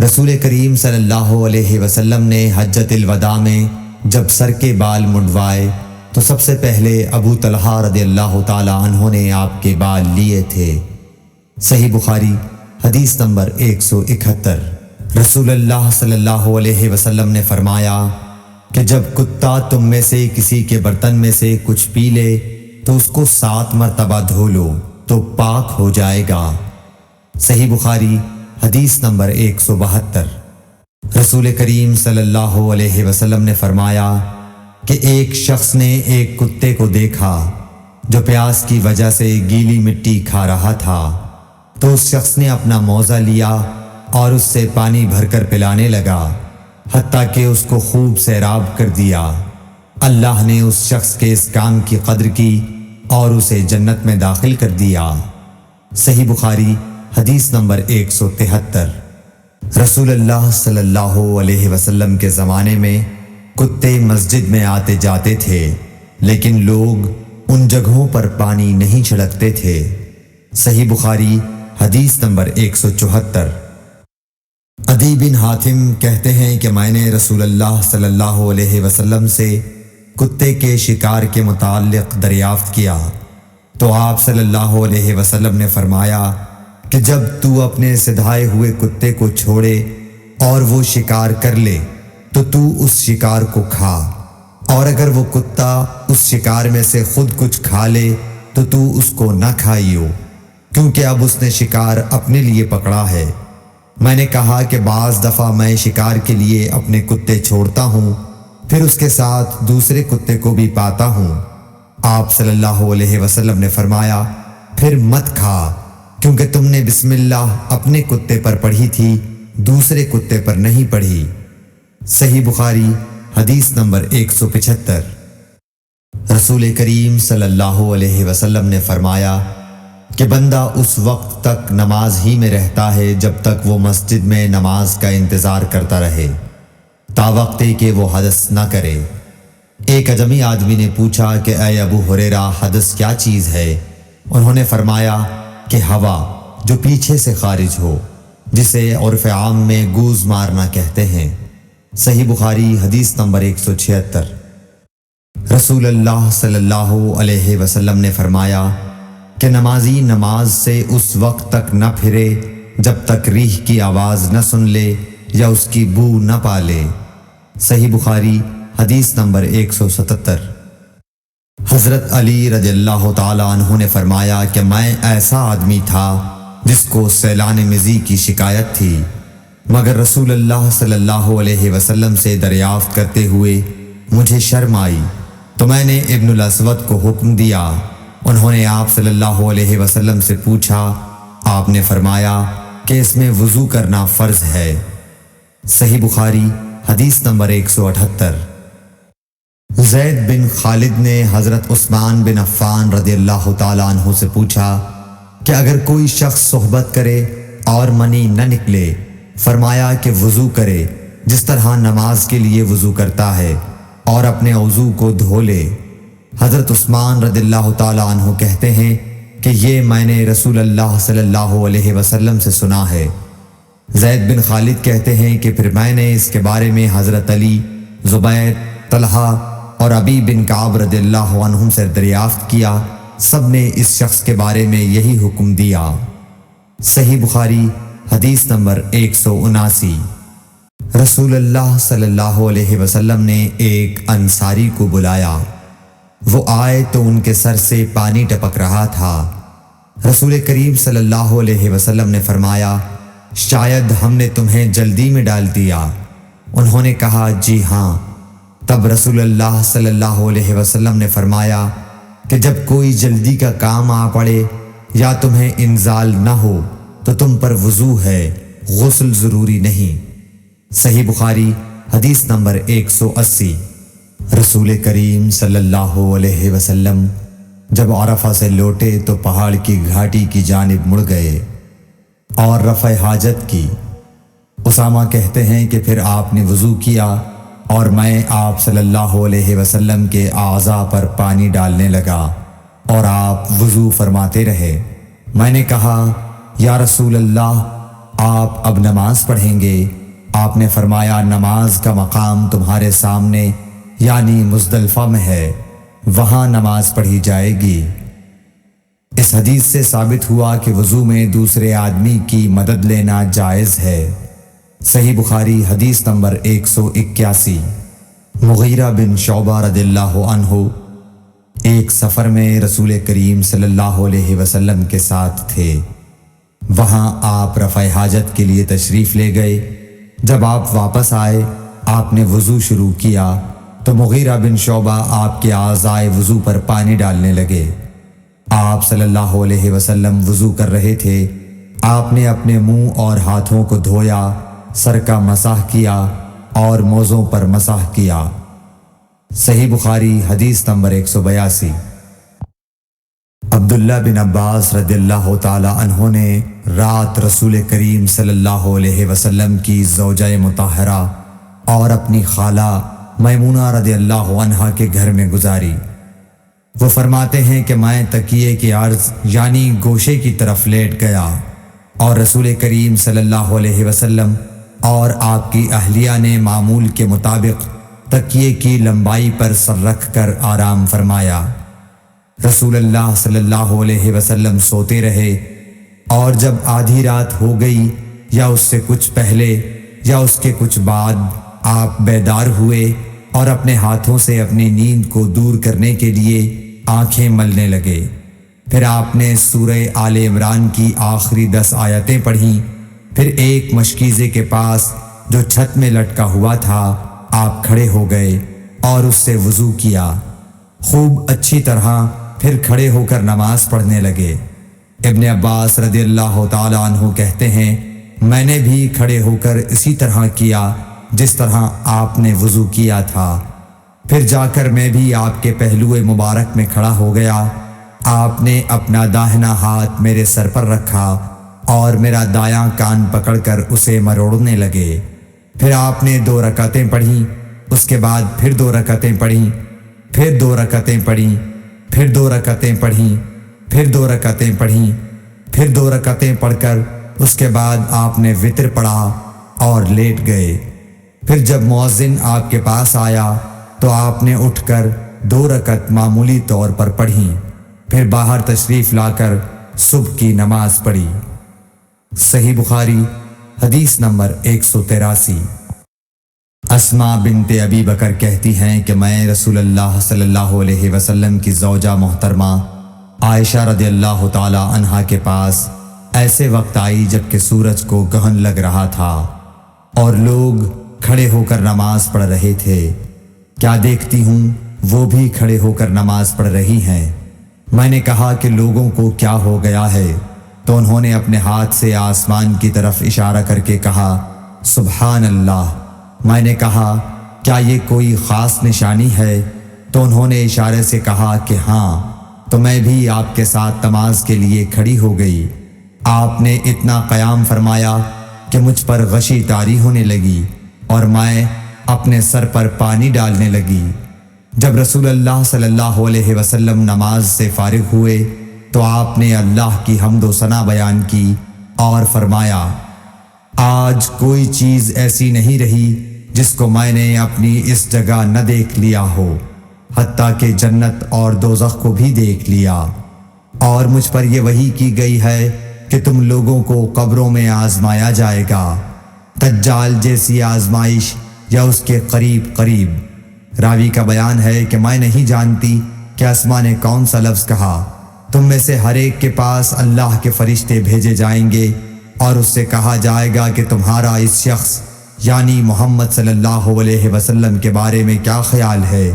رسول کریم صلی اللہ علیہ وسلم نے حجۃ الوداع میں جب سر کے بال منڈوائے تو سب سے پہلے ابو طلحہ رضی اللہ تعالی عنہ نے آپ کے بال لیے تھے۔ صحیح بخاری حدیث نمبر 171۔ رسول اللہ صلی اللہ علیہ وسلم نے فرمایا کہ جب کتا تم میں سے کسی کے برتن میں سے کچھ پی لے تو اس کو 7 مرتبہ دھو لو تو پاک ہو جائے گا۔ صحیح بخاری حدیث نمبر 172۔ رسول کریم صلی اللہ علیہ وسلم نے فرمایا کہ ایک شخص نے ایک کتے کو دیکھا جو پیاس کی وجہ سے گیلی مٹی کھا رہا تھا، تو اس شخص نے اپنا موزہ لیا اور اس سے پانی بھر کر پلانے لگا حتیٰ کہ اس کو خوب سیراب کر دیا۔ اللہ نے اس شخص کے اس کام کی قدر کی اور اسے جنت میں داخل کر دیا۔ صحیح بخاری حدیث نمبر 173۔ رسول اللہ صلی اللہ علیہ وسلم کے زمانے میں کتے مسجد میں آتے جاتے تھے، لیکن لوگ ان جگہوں پر پانی نہیں چھڑکتے تھے۔ صحیح بخاری حدیث نمبر 174۔ عدی بن حاتم کہتے ہیں کہ میں نے رسول اللہ صلی اللہ علیہ وسلم سے کتے کے شکار کے متعلق دریافت کیا تو آپ صلی اللہ علیہ وسلم نے فرمایا کہ جب تو اپنے سدھائے ہوئے کتے کو چھوڑے اور وہ شکار کر لے تو اس شکار کو کھا، اور اگر وہ کتا اس شکار میں سے خود کچھ کھا لے تو اس کو نہ کھائیو، کیونکہ اب اس نے شکار اپنے لیے پکڑا ہے۔ میں نے کہا کہ بعض دفعہ میں شکار کے لیے اپنے کتے چھوڑتا ہوں، پھر اس کے ساتھ دوسرے کتے کو بھی پاتا ہوں۔ آپ صلی اللہ علیہ وسلم نے فرمایا پھر مت کھا، کیونکہ تم نے بسم اللہ اپنے کتے پر پڑھی تھی، دوسرے کتے پر نہیں پڑھی۔ صحیح بخاری حدیث نمبر 175۔ رسول کریم صلی اللہ علیہ وسلم نے فرمایا کہ بندہ اس وقت تک نماز ہی میں رہتا ہے جب تک وہ مسجد میں نماز کا انتظار کرتا رہے، تا وقت کہ وہ حدث نہ کرے۔ ایک اجمی آدمی نے پوچھا کہ اے ابو ہریرہ، حدث کیا چیز ہے؟ انہوں نے فرمایا کہ ہوا جو پیچھے سے خارج ہو، جسے عرف عام میں گوز مارنا کہتے ہیں۔ صحیح بخاری حدیث نمبر 176۔ رسول اللہ صلی اللہ علیہ وسلم نے فرمایا کہ نمازی نماز سے اس وقت تک نہ پھرے جب تک ریح کی آواز نہ سن لے یا اس کی بو نہ پالے۔ صحیح بخاری حدیث نمبر 177۔ حضرت علی رضی اللہ تعالی عنہ نے فرمایا کہ میں ایسا آدمی تھا جس کو سیلان مزی کی شکایت تھی، مگر رسول اللہ صلی اللہ علیہ وسلم سے دریافت کرتے ہوئے مجھے شرم آئی تو میں نے ابن الاسود کو حکم دیا۔ انہوں نے آپ صلی اللہ علیہ وسلم سے پوچھا، آپ نے فرمایا کہ اس میں وضو کرنا فرض ہے۔ صحیح بخاری حدیث نمبر 178۔ زید بن خالد نے حضرت عثمان بن عفان رضی اللہ تعالیٰ عنہ سے پوچھا کہ اگر کوئی شخص صحبت کرے اور منی نہ نکلے، فرمایا کہ وضو کرے جس طرح نماز کے لیے وضو کرتا ہے اور اپنے وضو کو دھو لے۔ حضرت عثمان رضی اللہ تعالیٰ عنہ کہتے ہیں کہ یہ میں نے رسول اللہ صلی اللہ علیہ وسلم سے سنا ہے۔ زید بن خالد کہتے ہیں کہ پھر میں نے اس کے بارے میں حضرت علی، زبیر، طلحہ اور ابی بن کعب رضی اللہ عنہم سے دریافت کیا، سب نے اس شخص کے بارے میں یہی حکم دیا۔ صحیح بخاری حدیث نمبر 179۔ رسول اللہ صلی اللہ علیہ وسلم نے ایک انصاری کو بلایا، وہ آئے تو ان کے سر سے پانی ٹپک رہا تھا۔ رسول کریم صلی اللہ علیہ وسلم نے فرمایا شاید ہم نے تمہیں جلدی میں ڈال دیا۔ انہوں نے کہا جی ہاں۔ تب رسول اللہ صلی اللہ علیہ وسلم نے فرمایا کہ جب کوئی جلدی کا کام آ پڑے یا تمہیں انزال نہ ہو تو تم پر وضو ہے، غسل ضروری نہیں۔ صحیح بخاری حدیث نمبر 180۔ رسول کریم صلی اللہ علیہ وسلم جب عرفہ سے لوٹے تو پہاڑ کی گھاٹی کی جانب مڑ گئے اور رفع حاجت کی۔ اسامہ کہتے ہیں کہ پھر آپ نے وضو کیا اور میں آپ صلی اللہ علیہ وسلم کے اعضاء پر پانی ڈالنے لگا اور آپ وضو فرماتے رہے۔ میں نے کہا یا رسول اللہ، آپ اب نماز پڑھیں گے؟ آپ نے فرمایا نماز کا مقام تمہارے سامنے یعنی مزدلفہ میں ہے، وہاں نماز پڑھی جائے گی۔ اس حدیث سے ثابت ہوا کہ وضو میں دوسرے آدمی کی مدد لینا جائز ہے۔ صحیح بخاری حدیث نمبر 181۔ مغیرہ بن شعبہ رضی اللہ عنہ ایک سفر میں رسول کریم صلی اللہ علیہ وسلم کے ساتھ تھے۔ وہاں آپ رفع حاجت کے لیے تشریف لے گئے۔ جب آپ واپس آئے، آپ نے وضو شروع کیا تو مغیرہ بن شعبہ آپ کے اعضائے وضو پر پانی ڈالنے لگے۔ آپ صلی اللہ علیہ وسلم وضو کر رہے تھے۔ آپ نے اپنے منہ اور ہاتھوں کو دھویا، سر کا مسح کیا اور موزوں پر مسح کیا۔ صحیح بخاری حدیث نمبر 182۔ عبداللہ بن عباس رضی اللہ تعالی عنہ نے رات رسول کریم صلی اللہ علیہ وسلم کی زوجہ مطہرہ اور اپنی خالہ میمونہ رضی اللہ عنہا کے گھر میں گزاری۔ وہ فرماتے ہیں کہ میں تکیے کے عرض یعنی گوشے کی طرف لیٹ گیا اور رسول کریم صلی اللہ علیہ وسلم اور آپ کی اہلیہ نے معمول کے مطابق تکیے کی لمبائی پر سر رکھ کر آرام فرمایا۔ رسول اللہ صلی اللہ علیہ وسلم سوتے رہے، اور جب آدھی رات ہو گئی یا اس سے کچھ پہلے یا اس کے کچھ بعد آپ بیدار ہوئے اور اپنے ہاتھوں سے اپنی نیند کو دور کرنے کے لیے آنکھیں ملنے لگے۔ پھر آپ نے سورہ آل عمران کی آخری 10 آیتیں پڑھیں۔ پھر ایک مشکیزے کے پاس جو چھت میں لٹکا ہوا تھا آپ کھڑے ہو گئے اور اس سے وضو کیا، خوب اچھی طرح، پھر کھڑے ہو کر نماز پڑھنے لگے۔ ابن عباس رضی اللہ تعالی عنہ کہتے ہیں میں نے بھی کھڑے ہو کر اسی طرح کیا جس طرح آپ نے وضو کیا تھا۔ پھر جا کر میں بھی آپ کے پہلو مبارک میں کھڑا ہو گیا۔ آپ نے اپنا داہنا ہاتھ میرے سر پر رکھا اور میرا دایاں کان پکڑ کر اسے مروڑنے لگے۔ پھر آپ نے 2 رکعتیں پڑھیں، اس کے بعد پھر 2 رکعتیں پڑھیں، پھر 2 رکعتیں پڑھیں، پھر 2 رکعتیں پڑھیں، پھر 2 رکعتیں پڑھیں، پھر 2 رکعتیں پڑھ کر اس کے بعد آپ نے وتر پڑھا اور لیٹ گئے۔ پھر جب مؤذن آپ کے پاس آیا تو آپ نے اٹھ کر 2 رکعت معمولی طور پر پڑھیں، پھر باہر تشریف لا کر صبح کی نماز پڑھی۔ صحیح بخاری حدیث نمبر 183۔ اسماء بنت ابی بکر کہتی ہیں کہ میں رسول اللہ صلی اللہ علیہ وسلم کی زوجہ محترمہ عائشہ رضی اللہ تعالی عنہا کے پاس ایسے وقت آئی جب کہ سورج کو گہن لگ رہا تھا اور لوگ کھڑے ہو کر نماز پڑھ رہے تھے۔ کیا دیکھتی ہوں وہ بھی کھڑے ہو کر نماز پڑھ رہی ہیں۔ میں نے کہا کہ لوگوں کو کیا ہو گیا ہے، تو انہوں نے اپنے ہاتھ سے آسمان کی طرف اشارہ کر کے کہا سبحان اللہ۔ میں نے کہا کیا یہ کوئی خاص نشانی ہے؟ تو انہوں نے اشارے سے کہا کہ ہاں، تو میں بھی آپ کے ساتھ نماز کے لیے کھڑی ہو گئی۔ آپ نے اتنا قیام فرمایا کہ مجھ پر غشی طاری ہونے لگی اور میں اپنے سر پر پانی ڈالنے لگی۔ جب رسول اللہ صلی اللہ علیہ وسلم نماز سے فارغ ہوئے تو آپ نے اللہ کی حمد و ثنا بیان کی اور فرمایا آج کوئی چیز ایسی نہیں رہی جس کو میں نے اپنی اس جگہ نہ دیکھ لیا ہو، حتیٰ کہ جنت اور دوزخ کو بھی دیکھ لیا، اور مجھ پر یہ وحی کی گئی ہے کہ تم لوگوں کو قبروں میں آزمایا جائے گا، دجال جیسی آزمائش یا اس کے قریب قریب۔ راوی کا بیان ہے کہ میں نہیں جانتی کہ اسماء نے کون سا لفظ کہا۔ تم میں سے ہر ایک کے پاس اللہ کے فرشتے بھیجے جائیں گے اور اس سے کہا جائے گا کہ تمہارا اس شخص یعنی محمد صلی اللہ علیہ وسلم کے بارے میں کیا خیال ہے؟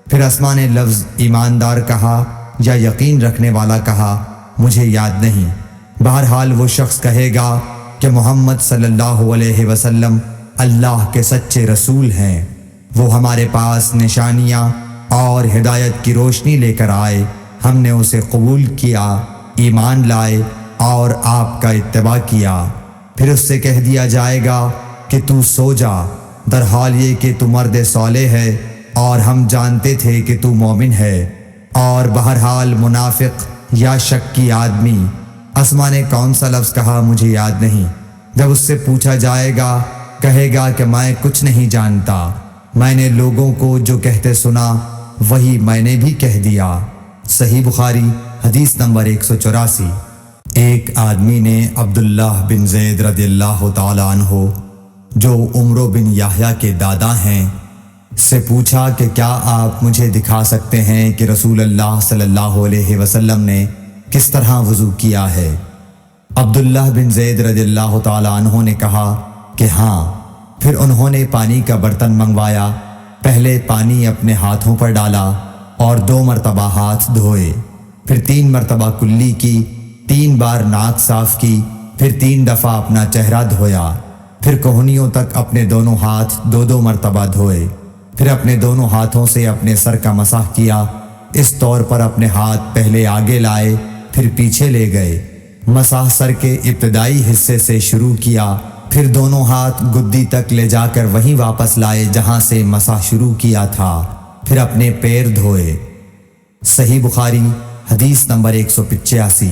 پھر اسماء نے لفظ ایماندار کہا یا یقین رکھنے والا کہا، مجھے یاد نہیں۔ بہرحال وہ شخص کہے گا کہ محمد صلی اللہ علیہ وسلم اللہ کے سچے رسول ہیں، وہ ہمارے پاس نشانیاں اور ہدایت کی روشنی لے کر آئے، ہم نے اسے قبول کیا، ایمان لائے اور آپ کا اتباع کیا۔ پھر اس سے کہہ دیا جائے گا کہ تو سو جا، در حال یہ کہ تو مرد صالح ہے اور ہم جانتے تھے کہ تو مومن ہے، اور بہرحال منافق یا شکی آدمی۔ اسماء نے کون سا لفظ کہا مجھے یاد نہیں۔ جب اس سے پوچھا جائے گا کہے گا کہ میں کچھ نہیں جانتا، میں نے لوگوں کو جو کہتے سنا وہی میں نے بھی کہہ دیا۔ صحیح بخاری حدیث نمبر 184۔ ایک آدمی نے عبداللہ بن زید رضی اللہ تعالی عنہ جو عمرو بن یحییٰ کے دادا ہیں سے پوچھا کہ کیا آپ مجھے دکھا سکتے ہیں کہ رسول اللہ صلی اللہ علیہ وسلم نے کس طرح وضو کیا ہے؟ عبداللہ بن زید رضی اللہ تعالی عنہ نے کہا کہ ہاں۔ پھر انہوں نے پانی کا برتن منگوایا، پہلے پانی اپنے ہاتھوں پر ڈالا اور 2 مرتبہ ہاتھ دھوئے، پھر 3 مرتبہ کلی کی، 3 بار ناک صاف کی، پھر 3 دفعہ اپنا چہرہ دھویا، پھر کوہنیوں تک اپنے دونوں ہاتھ 2 مرتبہ دھوئے، پھر اپنے دونوں ہاتھوں سے اپنے سر کا مسح کیا۔ اس طور پر اپنے ہاتھ پہلے آگے لائے پھر پیچھے لے گئے، مسح سر کے ابتدائی حصے سے شروع کیا، پھر دونوں ہاتھ گدی تک لے جا کر وہیں واپس لائے جہاں سے مسح شروع کیا تھا، پھر اپنے پیر دھوئے۔ صحیح بخاری حدیث نمبر 185۔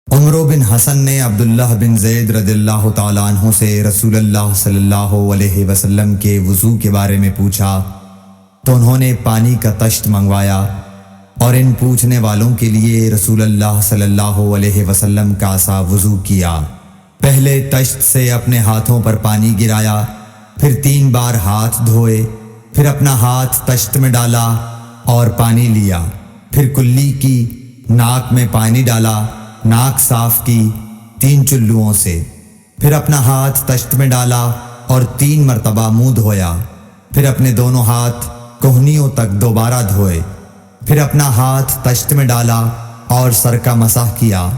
عمرو بن حسن نے عبداللہ بن زید رضی اللہ تعالیٰ عنہ سے رسول اللہ صلی اللہ علیہ وسلم کے وضو کے بارے میں پوچھا تو انہوں نے پانی کا طشت منگوایا اور ان پوچھنے والوں کے لیے رسول اللہ صلی اللہ علیہ وسلم کا سا وضو کیا۔ پہلے طشت سے اپنے ہاتھوں پر پانی گرایا، پھر 3 بار ہاتھ دھوئے، پھر اپنا ہاتھ طشت میں ڈالا اور پانی لیا، پھر کلی کی، ناک میں پانی ڈالا، ناک صاف کی 3 چلوؤں سے، پھر اپنا ہاتھ طشت میں ڈالا اور 3 مرتبہ منہ دھویا، پھر اپنے دونوں ہاتھ کوہنیوں تک دوبارہ دھوئے، پھر اپنا ہاتھ طشت میں ڈالا اور سر کا مسح کیا،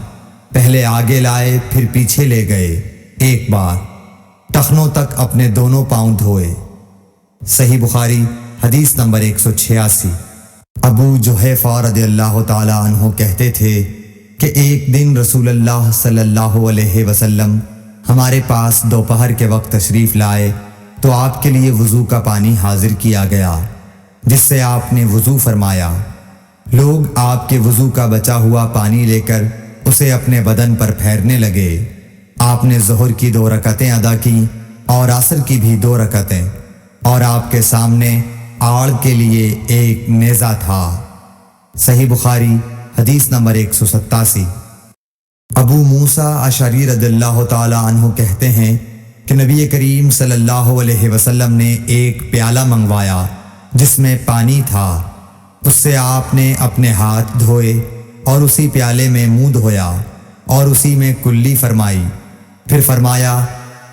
پہلے آگے لائے پھر پیچھے لے گئے 1 بار، ٹخنوں تک اپنے دونوں پاؤں دھوئے۔ صحیح بخاری حدیث نمبر 186۔ ابو جحیفہ رضی اللہ تعالی عنہ کہتے تھے کہ ایک دن رسول اللہ صلی اللہ علیہ وسلم ہمارے پاس دوپہر کے وقت تشریف لائے تو آپ کے لیے وضو کا پانی حاضر کیا گیا، جس سے آپ نے وضو فرمایا۔ لوگ آپ کے وضو کا بچا ہوا پانی لے کر اسے اپنے بدن پر پھیرنے لگے۔ آپ نے ظہر کی 2 رکعتیں ادا کی اور عصر کی بھی 2 رکعتیں، اور آپ کے سامنے آڑ کے لیے ایک نیزہ تھا۔ صحیح بخاری حدیث نمبر 187۔ ابو موسیٰ اشعری رضی اللہ تعالی عنہ کہتے ہیں کہ نبی کریم صلی اللہ علیہ وسلم نے ایک پیالہ منگوایا جس میں پانی تھا، اس سے آپ نے اپنے ہاتھ دھوئے اور اسی پیالے میں منہ دھویا اور اسی میں کلی فرمائی، پھر فرمایا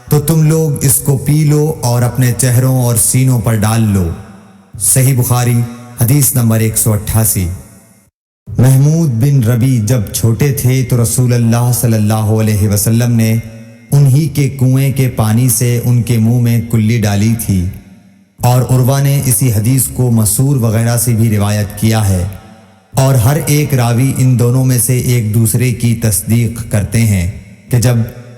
تو تم لوگ اس کو پی لو اور اپنے چہروں اور سینوں پر ڈال لو۔ صحیح بخاری حدیث نمبر 188۔ محمود بن ربی جب چھوٹے تھے تو رسول اللہ صلی اللہ علیہ وسلم نے انہی کے کنویں کے پانی سے ان کے منہ میں کلی ڈالی تھی، اور عروہ نے اسی حدیث کو مسور وغیرہ سے بھی روایت کیا ہے، اور ہر ایک راوی ان دونوں میں سے ایک دوسرے کی تصدیق کرتے ہیں کہ جب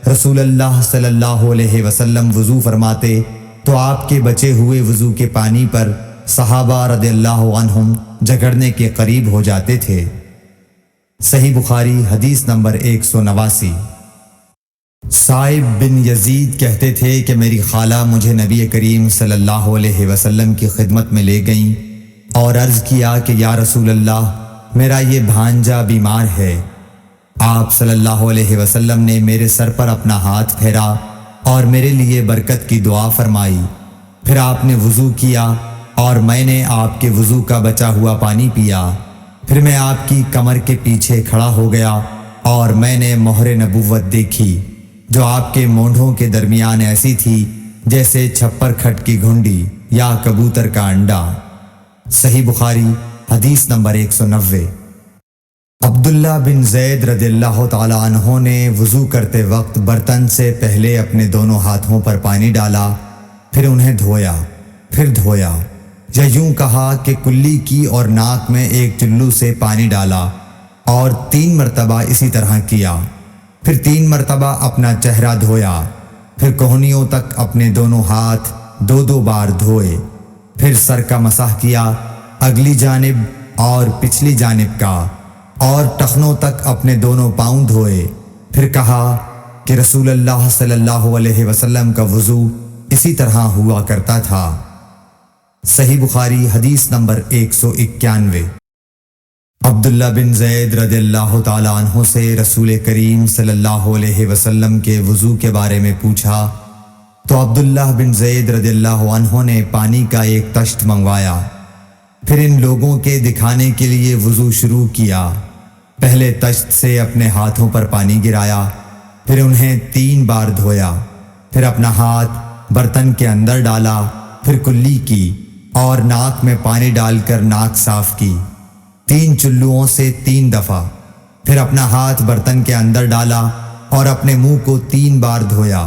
رسول اللہ صلی اللہ علیہ وسلم وضو فرماتے تو آپ کے بچے ہوئے وضو کے پانی پر صحابہ رضی اللہ عنہم جھگڑنے کے قریب ہو جاتے تھے۔ صحیح بخاری حدیث نمبر 189۔ صائب بن یزید کہتے تھے کہ میری خالہ مجھے نبی کریم صلی اللہ علیہ وسلم کی خدمت میں لے گئیں اور عرض کیا کہ یا رسول اللہ، میرا یہ بھانجا بیمار ہے۔ آپ صلی اللہ علیہ وسلم نے میرے سر پر اپنا ہاتھ پھیرا اور میرے لیے برکت کی دعا فرمائی، پھر آپ نے وضو کیا اور میں نے آپ کے وضو کا بچا ہوا پانی پیا، پھر میں آپ کی کمر کے پیچھے کھڑا ہو گیا اور میں نے مہر نبوت دیکھی جو آپ کے مونڈھوں کے درمیان ایسی تھی جیسے چھپر کھٹ کی گھنڈی یا کبوتر کا انڈا۔ صحیح بخاری حدیث نمبر 190۔ عبداللہ بن زید رضی اللہ تعالی عنہ نے وضو کرتے وقت برتن سے پہلے اپنے دونوں ہاتھوں پر پانی ڈالا، پھر انہیں دھویا، پھر دھویا، یا یوں کہا کہ کلی کی اور ناک میں ایک چلو سے پانی ڈالا اور 3 مرتبہ اسی طرح کیا، پھر 3 مرتبہ اپنا چہرہ دھویا، پھر کوہنیوں تک اپنے دونوں ہاتھ 2 بار دھوئے، پھر سر کا مسح کیا، اگلی جانب اور پچھلی جانب کا، اور ٹخنوں تک اپنے دونوں پاؤں دھوئے، پھر کہا کہ رسول اللہ صلی اللہ علیہ وسلم کا وضو اسی طرح ہوا کرتا تھا۔ صحیح بخاری حدیث نمبر 191۔ عبداللہ بن زید رضی اللہ تعالیٰ عنہ سے رسول کریم صلی اللہ علیہ وسلم کے وضو کے بارے میں پوچھا تو عبداللہ بن زید رضی اللہ عنہ نے پانی کا ایک تشت منگوایا، پھر ان لوگوں کے دکھانے کے لیے وضو شروع کیا۔ پہلے تشت سے اپنے ہاتھوں پر پانی گرایا، پھر انہیں 3 بار دھویا، پھر اپنا ہاتھ برتن کے اندر ڈالا، پھر کلی کی اور ناک میں پانی ڈال کر ناک صاف کی 3 چلوؤں سے 3 دفعہ، پھر اپنا ہاتھ برتن کے اندر ڈالا اور اپنے منہ کو 3 بار دھویا،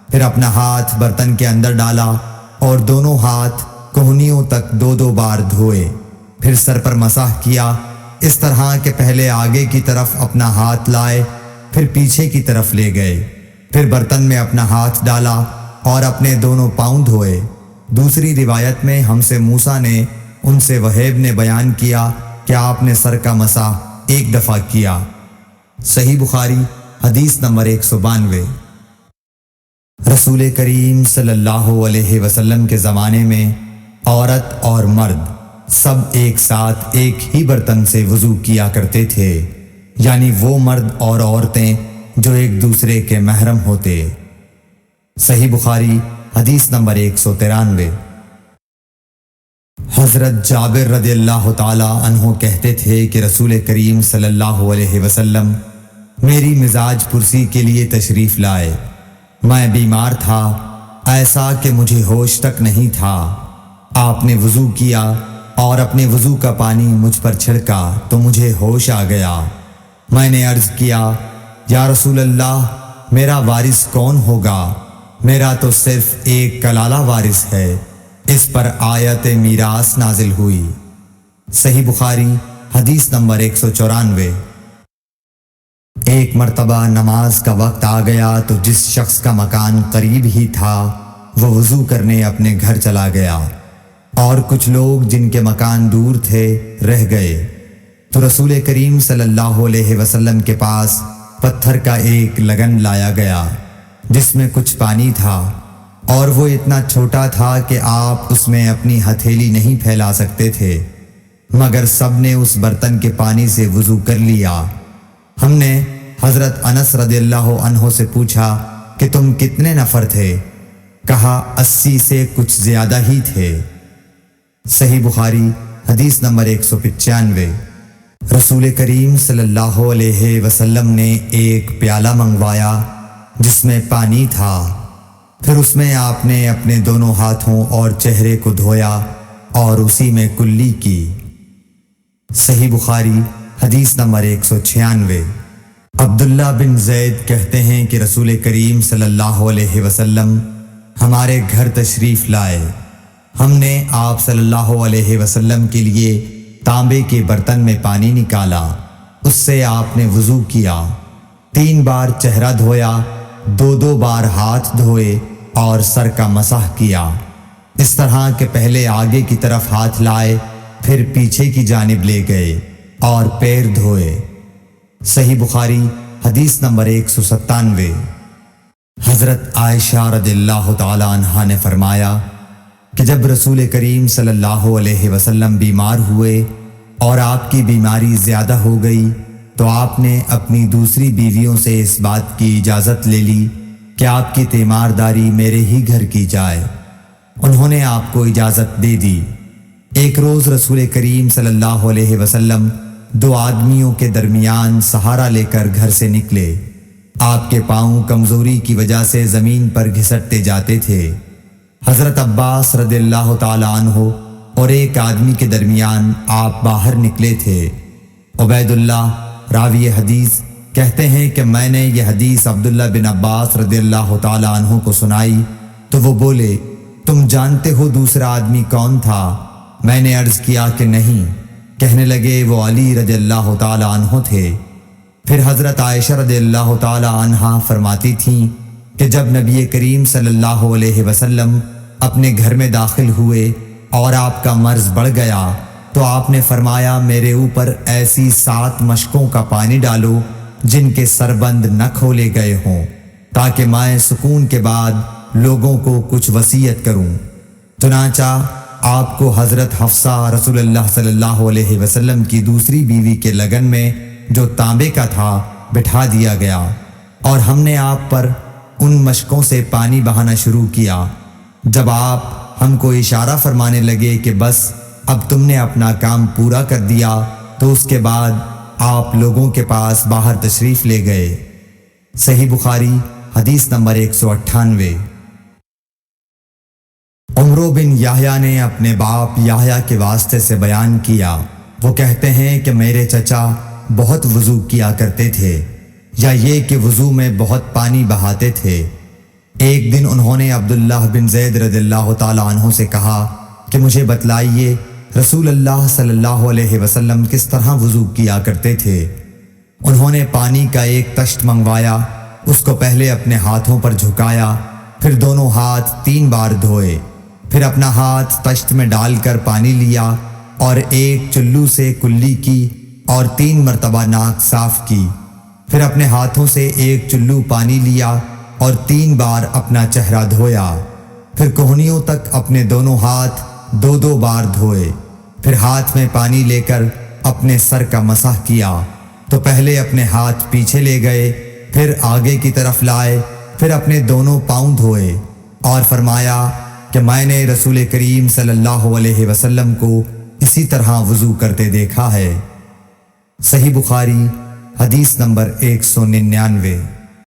پھر اپنا ہاتھ برتن کے اندر ڈالا اور دونوں ہاتھ کوہنیوں تک 2 بار دھوئے، پھر سر پر مسح کیا، اس طرح کہ پہلے آگے کی طرف اپنا ہاتھ لائے، پھر پیچھے کی طرف لے گئے، پھر برتن میں اپنا ہاتھ ڈالا اور اپنے دونوں پاؤں دھوئے۔ دوسری روایت میں ہم سے موسیٰ نے ان سے وہیب نے بیان کیا کہ آپ نے سر کا مسح 1 دفعہ کیا۔ صحیح بخاری حدیث نمبر 192۔ رسول کریم صلی اللہ علیہ وسلم کے زمانے میں عورت اور مرد سب ایک ساتھ ایک ہی برتن سے وضو کیا کرتے تھے، یعنی وہ مرد اور عورتیں جو ایک دوسرے کے محرم ہوتے۔ صحیح بخاری حدیث نمبر 193۔ حضرت جابر رضی اللہ تعالی عنہ کہتے تھے کہ رسول کریم صلی اللہ علیہ وسلم میری مزاج پرسی کے لیے تشریف لائے۔ میں بیمار تھا، ایسا کہ مجھے ہوش تک نہیں تھا۔ آپ نے وضو کیا اور اپنے وضو کا پانی مجھ پر چھڑکا تو مجھے ہوش آ گیا۔ میں نے عرض کیا، یا رسول اللہ، میرا وارث کون ہوگا؟ میرا تو صرف ایک کلالہ وارث ہے۔ اس پر آیت میراث نازل ہوئی۔ صحیح بخاری حدیث نمبر 194۔ ایک مرتبہ نماز کا وقت آ گیا تو جس شخص کا مکان قریب ہی تھا وہ وضو کرنے اپنے گھر چلا گیا، اور کچھ لوگ جن کے مکان دور تھے رہ گئے۔ تو رسول کریم صلی اللہ علیہ وسلم کے پاس پتھر کا ایک لگن لایا گیا جس میں کچھ پانی تھا، اور وہ اتنا چھوٹا تھا کہ آپ اس میں اپنی ہتھیلی نہیں پھیلا سکتے تھے، مگر سب نے اس برتن کے پانی سے وضو کر لیا۔ ہم نے حضرت انس رضی اللہ عنہ سے پوچھا کہ تم کتنے نفر تھے؟ کہا 80 سے کچھ زیادہ ہی تھے۔ صحیح بخاری حدیث نمبر 195۔ رسول کریم صلی اللہ علیہ وسلم نے ایک پیالہ منگوایا جس میں پانی تھا، پھر اس میں آپ نے اپنے دونوں ہاتھوں اور چہرے کو دھویا اور اسی میں کلی کی۔ صحیح بخاری حدیث نمبر 196۔ عبداللہ بن زید کہتے ہیں کہ رسول کریم صلی اللہ علیہ وسلم ہمارے گھر تشریف لائے۔ ہم نے آپ صلی اللہ علیہ وسلم کے لیے تانبے کے برتن میں پانی نکالا، اس سے آپ نے وضو کیا، 3 بار چہرہ دھویا، 2 بار ہاتھ دھوئے اور سر کا مسح کیا، اس طرح کہ پہلے آگے کی طرف ہاتھ لائے، پھر پیچھے کی جانب لے گئے اور پیر دھوئے۔ صحیح بخاری حدیث نمبر 197۔ حضرت عائشہ رضی اللہ تعالی عنہا نے فرمایا کہ جب رسول کریم صلی اللہ علیہ وسلم بیمار ہوئے اور آپ کی بیماری زیادہ ہو گئی تو آپ نے اپنی دوسری بیویوں سے اس بات کی اجازت لے لی کہ آپ کی تیمارداری میرے ہی گھر کی جائے۔ انہوں نے آپ کو اجازت دے دی۔ ایک روز رسول کریم صلی اللہ علیہ وسلم 2 آدمیوں کے درمیان سہارا لے کر گھر سے نکلے۔ آپ کے پاؤں کمزوری کی وجہ سے زمین پر گھسٹتے جاتے تھے۔ حضرت عباس رضی اللہ تعالی عنہ اور ایک آدمی کے درمیان آپ باہر نکلے تھے۔ عبید اللہ راوی حدیث کہتے ہیں کہ میں نے یہ حدیث عبداللہ بن عباس رضی اللہ تعالی عنہ کو سنائی تو وہ بولے، تم جانتے ہو دوسرا آدمی کون تھا؟ میں نے عرض کیا کہ نہیں۔ کہنے لگے وہ علی رضی اللہ تعالی عنہ تھے۔ پھر حضرت عائشہ رضی اللہ تعالی عنہا فرماتی تھیں کہ جب نبی کریم صلی اللہ علیہ وسلم اپنے گھر میں داخل ہوئے اور آپ کا مرض بڑھ گیا تو آپ نے فرمایا، میرے اوپر ایسی 7 مشکوں کا پانی ڈالو جن کے سربند نہ کھولے گئے ہوں۔ تاکہ میں سکون کے بعد لوگوں کو کچھ وصیت کروں۔ چنانچہ آپ کو حضرت حفصہ رسول اللہ صلی اللہ علیہ وسلم کی دوسری بیوی کے لگن میں جو تانبے کا تھا بٹھا دیا گیا، اور ہم نے آپ پر ان مشکوں سے پانی بہانا شروع کیا۔ جب آپ ہم کو اشارہ فرمانے لگے کہ بس اب تم نے اپنا کام پورا کر دیا، تو اس کے بعد آپ لوگوں کے پاس باہر تشریف لے گئے۔ صحیح بخاری حدیث نمبر 198۔ عمرو بن یحییٰ نے اپنے باپ یحییٰ کے واسطے سے بیان کیا، وہ کہتے ہیں کہ میرے چچا بہت وضو کیا کرتے تھے، یا یہ کہ وضو میں بہت پانی بہاتے تھے۔ ایک دن انہوں نے عبداللہ بن زید رضی اللہ تعالی عنہ سے کہا کہ مجھے بتلائیے رسول اللہ صلی اللہ علیہ وسلم کس طرح وضو کیا کرتے تھے۔ انہوں نے پانی کا ایک تشت منگوایا، اس کو پہلے اپنے ہاتھوں پر جھکایا، پھر دونوں ہاتھ 3 بار دھوئے، پھر اپنا ہاتھ تشت میں ڈال کر پانی لیا اور ایک چلو سے کلی کی اور 3 مرتبہ ناک صاف کی، پھر اپنے ہاتھوں سے ایک چلو پانی لیا اور 3 بار اپنا چہرہ دھویا، پھر کوہنیوں تک اپنے دونوں ہاتھ 2 بار دھوئے، پھر ہاتھ میں پانی لے کر اپنے سر کا مسح کیا، تو پہلے اپنے ہاتھ پیچھے لے گئے، پھر آگے کی طرف لائے، پھر اپنے دونوں پاؤں دھوئے، اور فرمایا کہ میں نے رسول کریم صلی اللہ علیہ وسلم کو اسی طرح وضو کرتے دیکھا ہے۔ صحیح بخاری حدیث نمبر 199۔